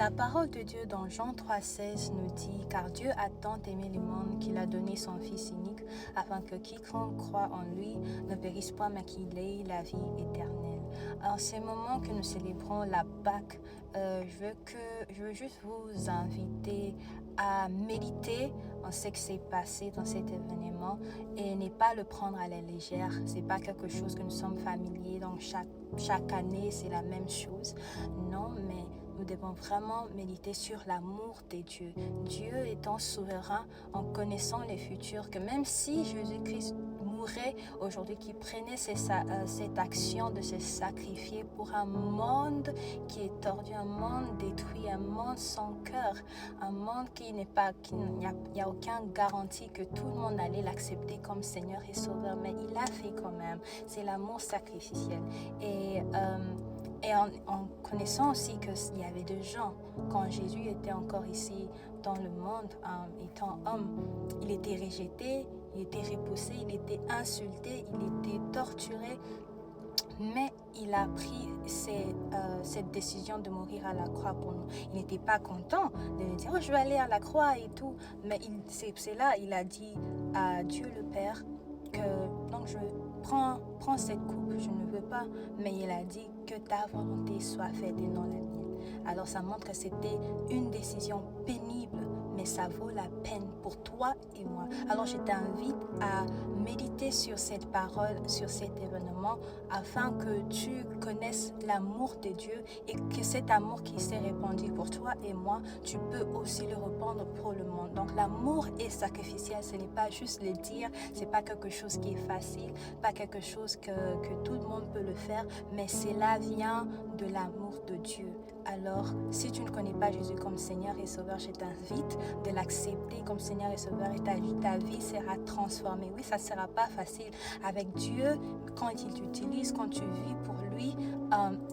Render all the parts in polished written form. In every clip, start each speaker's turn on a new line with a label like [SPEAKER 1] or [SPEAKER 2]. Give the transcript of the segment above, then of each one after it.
[SPEAKER 1] La parole de Dieu dans Jean 3,16 nous dit « Car Dieu a tant aimé le monde qu'il a donné son Fils unique, afin que quiconque croit en lui ne périsse pas, mais qu'il ait la vie éternelle. » En ces moments que nous célébrons la Pâque, je veux juste vous inviter à méditer en ce qui s'est passé dans cet événement et ne pas le prendre à la légère. C'est pas quelque chose que nous sommes familiers, donc chaque année c'est la même chose. Non, mais nous devons vraiment méditer sur l'amour de Dieu. Dieu étant souverain, en connaissant le futur, que même si Jésus-Christ mourait aujourd'hui, qui prenait cette action de se sacrifier pour un monde qui est tordu, un monde détruit, un monde sans cœur, un monde qui n'y a aucune garantie que tout le monde allait l'accepter comme Seigneur et Sauveur, mais il l'a fait quand même. C'est l'amour sacrificiel. Et en connaissant aussi qu'il y avait des gens, quand Jésus était encore ici dans le monde, étant homme, il était rejeté, il était repoussé, il était insulté, il était torturé, mais il a pris cette décision de mourir à la croix pour nous. Il n'était pas content de nous dire « Oh, je vais aller à la croix et tout », mais c'est là, il a dit à Dieu le Père que donc je prends cette coupe, je ne veux pas, mais il a dit que ta volonté soit faite et non la mienne. Alors ça montre que c'était une décision pénible, mais ça vaut la peine pour toi et moi. Alors je t'invite à méditer sur cette parole, sur cet événement, afin que tu connaisses l'amour de Dieu et que cet amour qui s'est répandu pour toi et moi, tu peux aussi le répandre pour le monde. Donc l'amour est sacrificiel, ce n'est pas juste le dire, c'est pas quelque chose qui est facile, pas quelque chose que tout le monde peut le faire, mais cela vient de l'amour de Dieu. Alors, si tu ne connais pas Jésus comme Seigneur et Sauveur, je t'invite de l'accepter comme Seigneur et Sauveur et ta vie sera transformée. Oui, ça ne sera pas facile. Avec Dieu, quand il t'utilise, quand tu vis pour lui,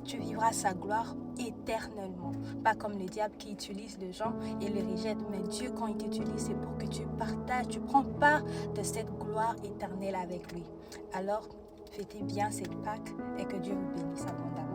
[SPEAKER 1] tu vivras sa gloire éternellement. Pas comme le diable qui utilise les gens et les rejette, mais Dieu, quand il t'utilise, c'est pour que tu partages, tu prends part de cette gloire éternelle avec lui. Alors, fêtez bien cette Pâque et que Dieu vous bénisse abondamment.